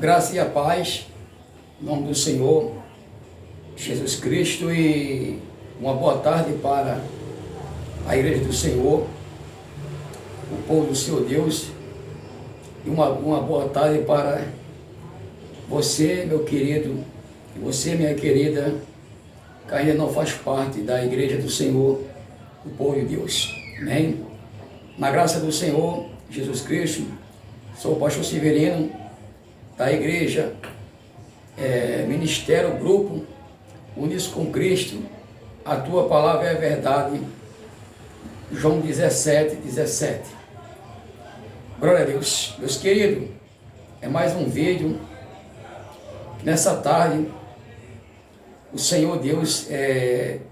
Graça e a paz, em nome do Senhor Jesus Cristo, e uma boa tarde para a Igreja do Senhor, o povo do Senhor Deus, e uma boa tarde para você, meu querido, e você, minha querida, que ainda não faz parte da Igreja do Senhor, o povo de Deus. Amém? Na graça do Senhor Jesus Cristo, sou o pastor Severino, da Igreja Ministério Grupo Unidos com Cristo, a tua palavra é a verdade. João 17:17. Glória a Deus. Meus queridos, é mais um vídeo que nessa tarde o Senhor Deus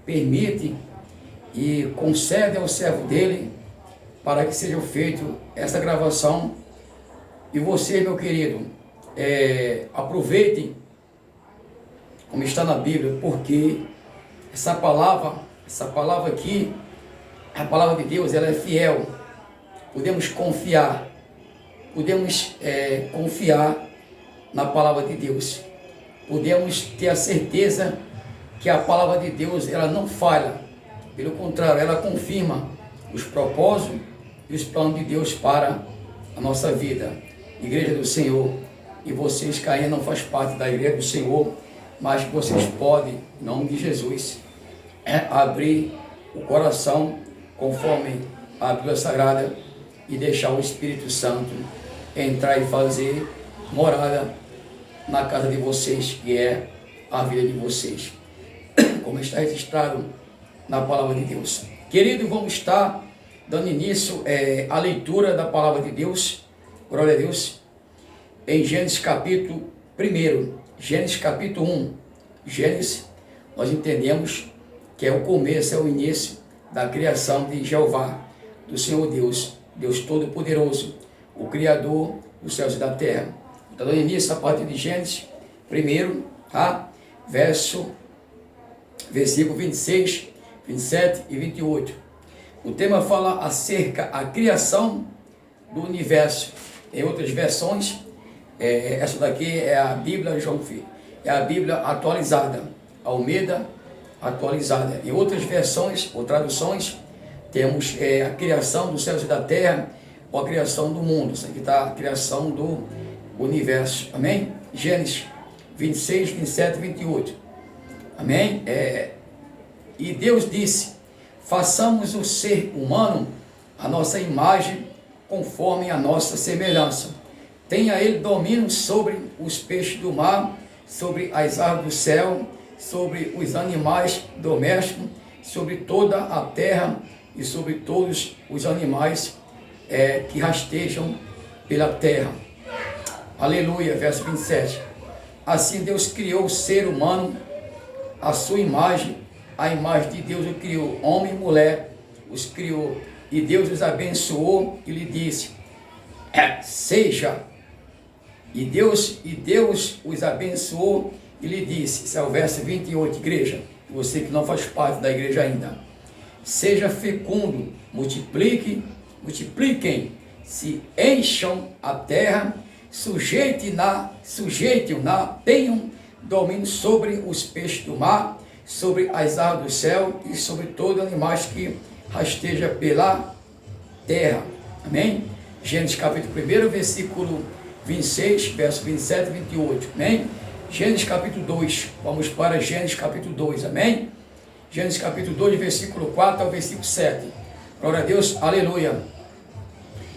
permite e concede ao servo dele para que seja feito essa gravação. E você, meu querido, aproveite como está na Bíblia, porque essa palavra aqui, a palavra de Deus, ela é fiel. Podemos confiar na palavra de Deus. Podemos ter a certeza que a palavra de Deus, ela não falha. Pelo contrário, ela confirma os propósitos e os planos de Deus para a nossa vida. Igreja do Senhor, e vocês que ainda não fazem parte da Igreja do Senhor, mas que vocês podem, em nome de Jesus, abrir o coração conforme a Bíblia Sagrada e deixar o Espírito Santo entrar e fazer morada na casa de vocês, que é a vida de vocês, como está registrado na palavra de Deus. Querido, vamos estar dando início à leitura da palavra de Deus, glória a Deus, em Gênesis capítulo 1, Gênesis capítulo 1. Gênesis, nós entendemos que é o começo, é o início da criação de Jeová, do Senhor Deus, Deus Todo-Poderoso, o Criador dos céus e da terra. Então, dando início a partir de Gênesis 1, tá? Versículo 26, 27 e 28. O tema fala acerca da criação do universo. Em outras versões, essa daqui é a Bíblia, é a Bíblia atualizada, Almeida atualizada. Em outras versões ou traduções, temos a criação dos céus e da terra, ou a criação do mundo. Isso aqui está a criação do universo. Amém? Gênesis 26, 27 e 28. Amém? E Deus disse: façamos o ser humano a nossa imagem, conforme a nossa semelhança. Tenha ele domínio sobre os peixes do mar, sobre as aves do céu, sobre os animais domésticos, sobre toda a terra e sobre todos os animais que rastejam pela terra. Aleluia, verso 27. Assim Deus criou o ser humano, a sua imagem, a imagem de Deus o criou, homem e mulher os criou. E Deus os abençoou e lhe disse: seja. E Deus os abençoou e lhe disse, esse é o verso 28, igreja, você que não faz parte da igreja ainda: seja fecundo, multipliquem, se encham a terra, sujeitem-na, tenham domínio sobre os peixes do mar, sobre as aves do céu e sobre todo animal que rasteja pela terra. Amém? Gênesis capítulo 1, versículo 26, verso 27 e 28. Amém? Gênesis capítulo 2. Vamos para Gênesis capítulo 2. Amém? Gênesis capítulo 2, versículo 4 ao versículo 7. Glória a Deus. Aleluia.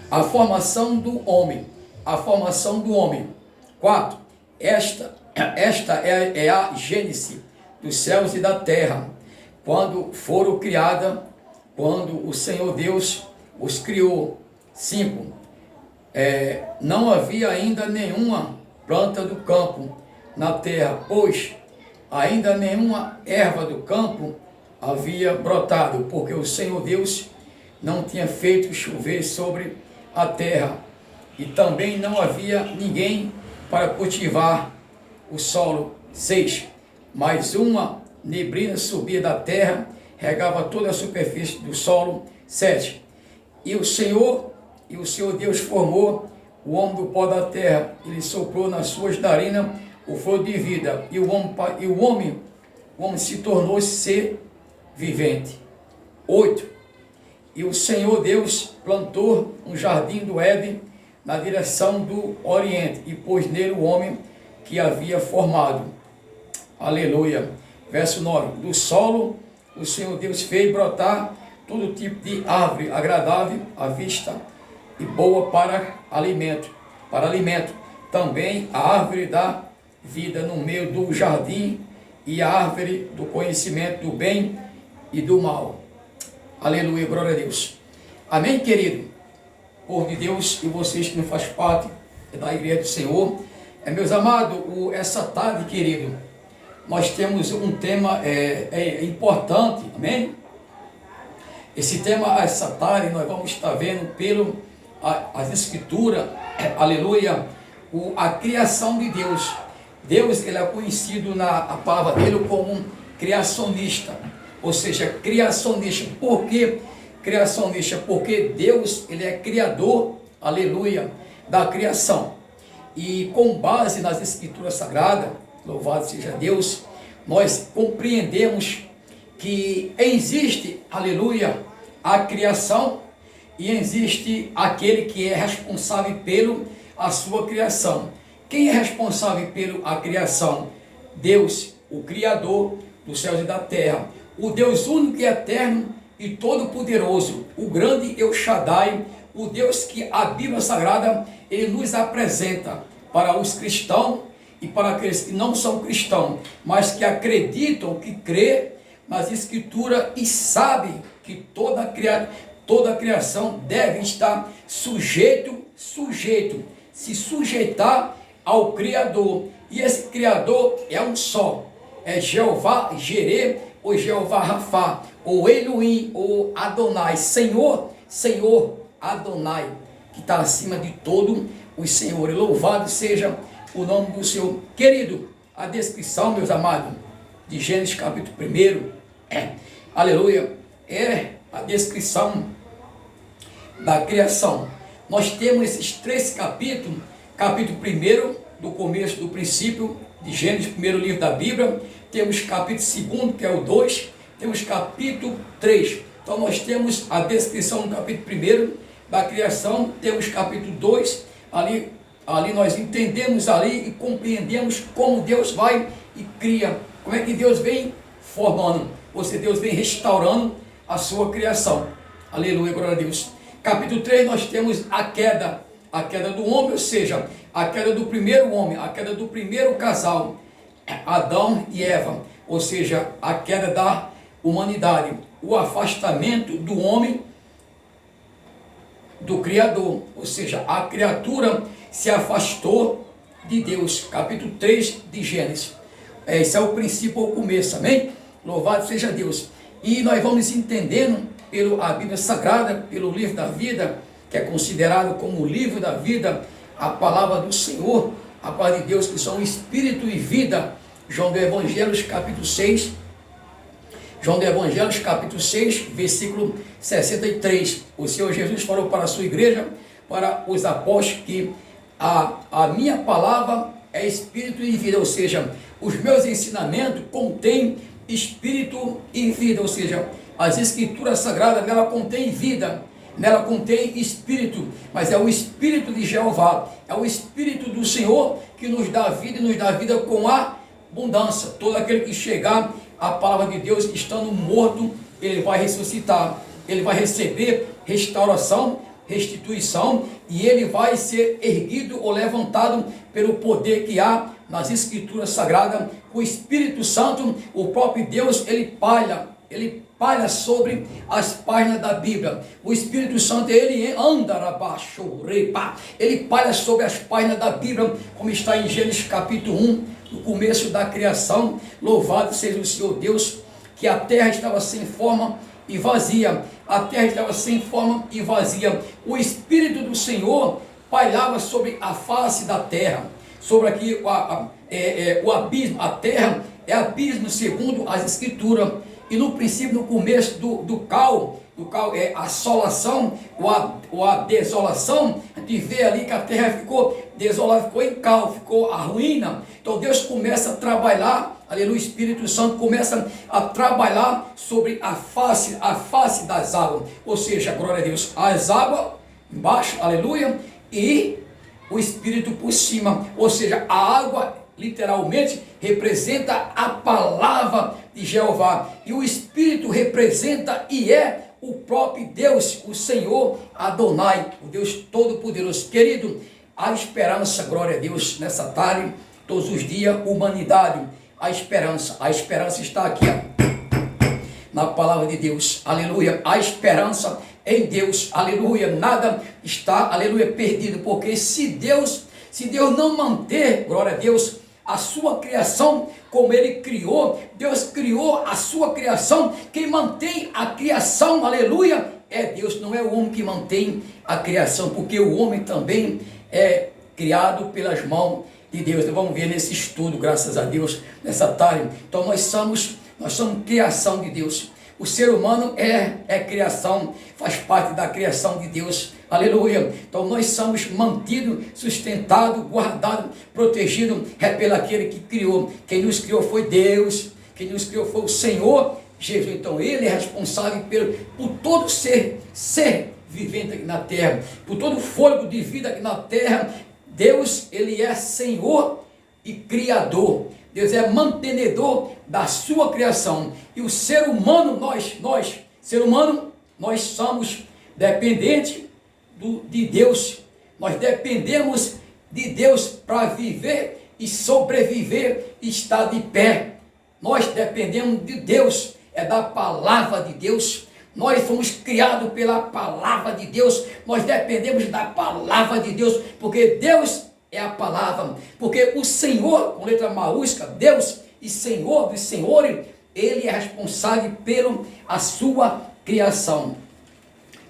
A formação do homem. A formação do homem. 4. Esta é a gênese dos céus e da terra, quando foram criadas, quando o Senhor Deus os criou. 5. Não havia ainda nenhuma planta do campo na terra, pois ainda nenhuma erva do campo havia brotado, porque o Senhor Deus não tinha feito chover sobre a terra, e também não havia ninguém para cultivar o solo. 6. Mas uma neblina subia da terra, regava toda a superfície do solo. 7. E o Senhor Deus formou o homem do pó da terra, ele soprou nas suas narinas o fôlego de vida, e o homem se tornou ser vivente. 8. E o Senhor Deus plantou um jardim do Éden na direção do Oriente, e pôs nele o homem que havia formado. Aleluia. Verso 9. Do solo o Senhor Deus fez brotar todo tipo de árvore agradável à vista e boa para alimento. Também a árvore da vida no meio do jardim e a árvore do conhecimento do bem e do mal. Aleluia, glória a Deus. Amém, querido? Povo de Deus e vocês que não fazem parte da igreja do Senhor. Meus amados, essa tarde, querido, nós temos um tema importante, amém? Esse tema, essa tarde, nós vamos estar vendo as escrituras, aleluia, a criação de Deus. Deus, ele é conhecido na palavra dele como um criacionista, ou seja, criacionista. Por que criacionista? Porque Deus, ele é criador, aleluia, da criação. E com base nas escrituras sagradas, louvado seja Deus, nós compreendemos que existe, aleluia, a criação e existe aquele que é responsável pela sua criação. Quem é responsável pela criação? Deus, o Criador dos céus e da terra, o Deus único e eterno e todo-poderoso, o grande El Shaddai, o Deus que a Bíblia Sagrada ele nos apresenta para os cristãos e para aqueles que não são cristãos, mas que acreditam, que crê nas Escrituras e sabem que toda a criação deve estar se sujeitar ao Criador. E esse Criador é um só, é Jeová Jireh, ou Jeová Rafá, ou Elohim, ou Adonai, Senhor Adonai, que está acima de todo os senhores. Louvado seja o nome do Senhor. Querido, a descrição, meus amados, de Gênesis capítulo 1, aleluia, é a descrição da criação. Nós temos esses 3 capítulos, capítulo 1, do começo, do princípio, de Gênesis, primeiro livro da Bíblia, temos capítulo 2, que é o 2, temos capítulo 3, então nós temos a descrição no capítulo 1 da criação, temos capítulo 2, ali nós entendemos ali e compreendemos como Deus vai e cria, como é que Deus vem formando, ou seja, Deus vem restaurando a sua criação. Aleluia, glória a Deus. Capítulo 3 nós temos a queda do homem, ou seja, a queda do primeiro homem, a queda do primeiro casal, Adão e Eva, ou seja, a queda da humanidade, o afastamento do homem do Criador, ou seja, a criatura se afastou de Deus. Capítulo 3 de Gênesis. Esse é o princípio, o começo, amém? Louvado seja Deus. E nós vamos entendendo pela Bíblia Sagrada, pelo livro da vida, que é considerado como o livro da vida, a palavra do Senhor, a palavra de Deus, que são espírito e vida. João do Evangelho, capítulo 6, versículo 63. O Senhor Jesus falou para a sua igreja, para os apóstolos, que a minha palavra é espírito e vida, ou seja, os meus ensinamentos contêm espírito e vida, ou seja, as escrituras sagradas, nela contém vida, nela contém espírito, mas é o espírito de Jeová, é o espírito do Senhor que nos dá vida e nos dá vida com abundância. Todo aquele que chegar à palavra de Deus estando morto, ele vai ressuscitar, ele vai receber restauração, restituição, e ele vai ser erguido ou levantado pelo poder que há nas escrituras sagradas. O Espírito Santo, o próprio Deus, ele palha sobre as páginas da Bíblia. O Espírito Santo, ele anda abaixo, ele palha sobre as páginas da Bíblia, como está em Gênesis capítulo 1, no começo da criação. Louvado seja o Senhor Deus, que a terra estava sem forma e vazia. A terra estava sem forma e vazia. O Espírito do Senhor pairava sobre a face da terra, sobre aqui o abismo. A terra é abismo segundo as escrituras. E no princípio, no começo do caos é a assolação ou a desolação, a gente vê ali que a terra ficou desolada, ficou em caos, ficou a ruína. Então Deus começa a trabalhar, aleluia, o Espírito Santo começa a trabalhar sobre a face das águas, ou seja, glória a Deus, as águas embaixo, aleluia, e o Espírito por cima, ou seja, a água literalmente representa a palavra de Jeová, e o Espírito representa e é o próprio Deus, o Senhor Adonai, o Deus Todo-Poderoso. Querido, a esperança, glória a Deus, nessa tarde, todos os dias, humanidade, a esperança está aqui, na palavra de Deus, aleluia, a esperança em Deus, aleluia, nada está, aleluia, perdido, porque se Deus não manter, glória a Deus, a sua criação como Ele criou, Deus criou a sua criação, quem mantém a criação, aleluia, é Deus, não é o homem que mantém a criação, porque o homem também é criado pelas mãos de Deus. Então, vamos ver nesse estudo, graças a Deus, nessa tarde. Então nós somos criação de Deus. O ser humano é criação, faz parte da criação de Deus, aleluia. Então nós somos mantidos, sustentados, guardados, protegidos, é pelo aquele que criou. Quem nos criou foi Deus, quem nos criou foi o Senhor Jesus. Então Ele é responsável por todo ser vivente aqui na terra, por todo fôlego de vida aqui na terra. Deus, Ele é Senhor e Criador. Deus é mantenedor da sua criação. E o ser humano, nós somos dependentes de Deus. Nós dependemos de Deus para viver e sobreviver e estar de pé. Nós dependemos de Deus, é da palavra de Deus. Nós fomos criados pela palavra de Deus. Nós dependemos da palavra de Deus, porque Deus é a palavra, porque o Senhor, com letra maiúscula, Deus e Senhor dos senhores, Ele é responsável pela sua criação.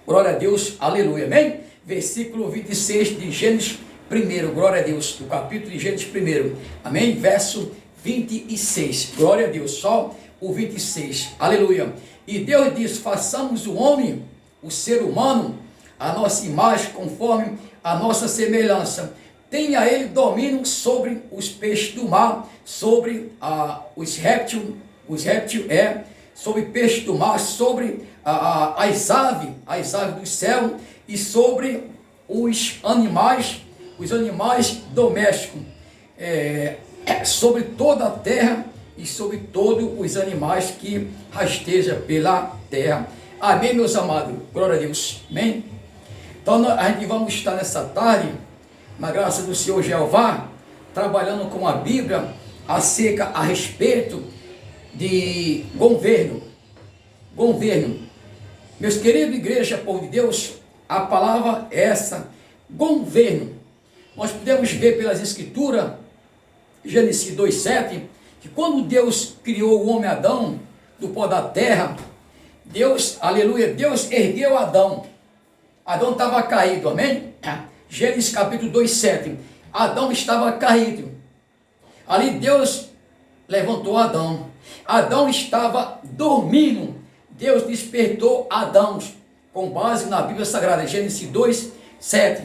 Glória a Deus, aleluia, amém? Versículo 26 de Gênesis 1, glória a Deus, do capítulo de Gênesis 1, amém? Verso 26, glória a Deus, só o 26, aleluia. E Deus diz: façamos o homem, o ser humano, a nossa imagem, conforme a nossa semelhança. Tenha ele domínio sobre os peixes do mar, sobre os répteis, sobre peixes do mar, sobre as aves do céu e sobre os animais domésticos, sobre toda a terra e sobre todos os animais que rastejam pela terra. Amém, meus amados? Glória a Deus. Amém? Então a gente vamos estar nessa tarde, na graça do Senhor Jeová, trabalhando com a Bíblia a respeito de governo. Meus queridos, igreja, povo de Deus, a palavra é essa, governo. Nós podemos ver pelas escrituras, Gênesis 2:7, que quando Deus criou o homem Adão do pó da terra, Deus, aleluia, Deus ergueu Adão. Adão estava caído, amém? Gênesis capítulo 2:7, Adão estava caído. Ali Deus levantou Adão. Adão estava dormindo. Deus despertou Adão, com base na Bíblia Sagrada, Gênesis 2:7.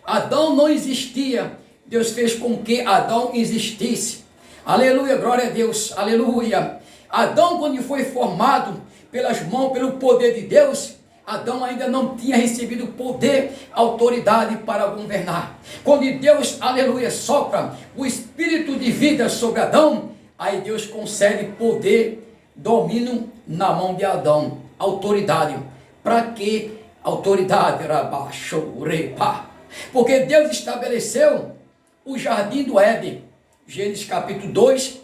Adão não existia. Deus fez com que Adão existisse. Aleluia, glória a Deus, aleluia. Adão, quando foi formado pelas mãos, pelo poder de Deus, Adão ainda não tinha recebido poder, autoridade para governar. Quando Deus, aleluia, sopra o espírito de vida sobre Adão, aí Deus concede poder, domínio na mão de Adão, autoridade. Para que autoridade? Porque Deus estabeleceu o jardim do Éden, Gênesis capítulo 2,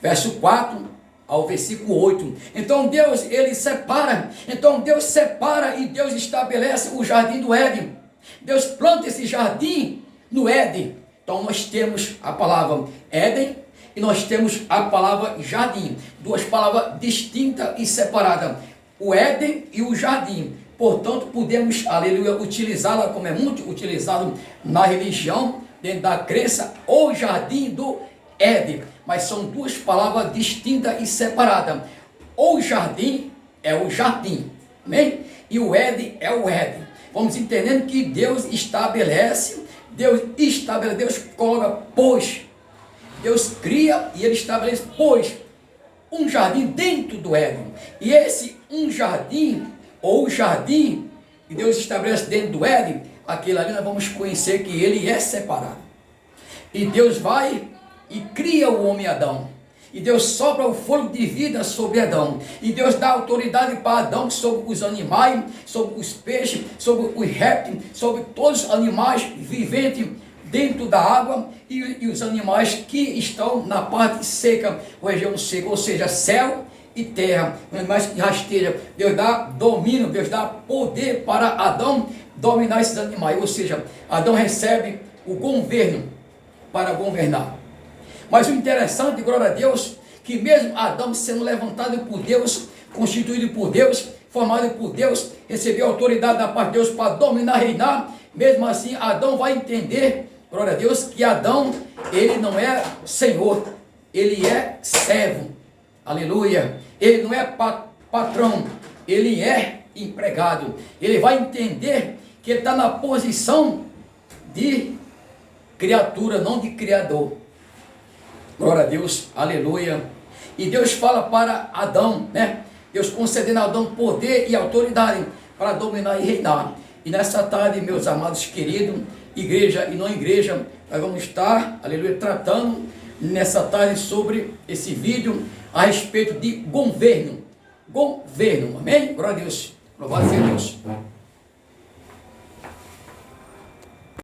verso 4 ao versículo 8. Então Deus, Ele separa. Então Deus separa e Deus estabelece o jardim do Éden. Deus planta esse jardim no Éden. Então nós temos a palavra Éden e nós temos a palavra jardim. Duas palavras distintas e separadas. O Éden e o jardim. Portanto, podemos, aleluia, utilizá-la como é muito utilizado na religião, dentro da crença, o jardim do Éden. Mas são duas palavras distintas e separadas. o jardim é o jardim, amém? E o Éden é o Éden. Vamos entendendo que Deus estabelece, Deus coloca, pois, Deus cria e Ele estabelece, pois, um jardim dentro do Éden. E esse um jardim, ou o jardim que Deus estabelece dentro do Éden, aquele ali nós vamos conhecer que ele é separado. E Deus vai e cria o homem Adão. E Deus sopra o fôlego de vida sobre Adão. E Deus dá autoridade para Adão sobre os animais, sobre os peixes, sobre os répteis, sobre todos os animais viventes dentro da água e os animais que estão na parte seca, ou região seca, ou seja, céu e terra, os animais que rastejam. Deus dá domínio, Deus dá poder para Adão dominar esses animais, ou seja, Adão recebe o governo para governar. Mas o interessante, glória a Deus, que mesmo Adão sendo levantado por Deus, constituído por Deus, formado por Deus, recebeu autoridade da parte de Deus para dominar, reinar, mesmo assim Adão vai entender, glória a Deus, que Adão, ele não é senhor, ele é servo, aleluia, ele não é patrão, ele é empregado. Ele vai entender que ele está na posição de criatura, não de criador. Glória a Deus, aleluia. E Deus fala para Adão, né? Deus concedendo a Adão poder e autoridade para dominar e reinar. E nessa tarde, meus amados queridos, igreja e não igreja, nós vamos estar, aleluia, tratando nessa tarde sobre esse vídeo a respeito de governo. Governo, amém? Glória a Deus, louvado seja Deus.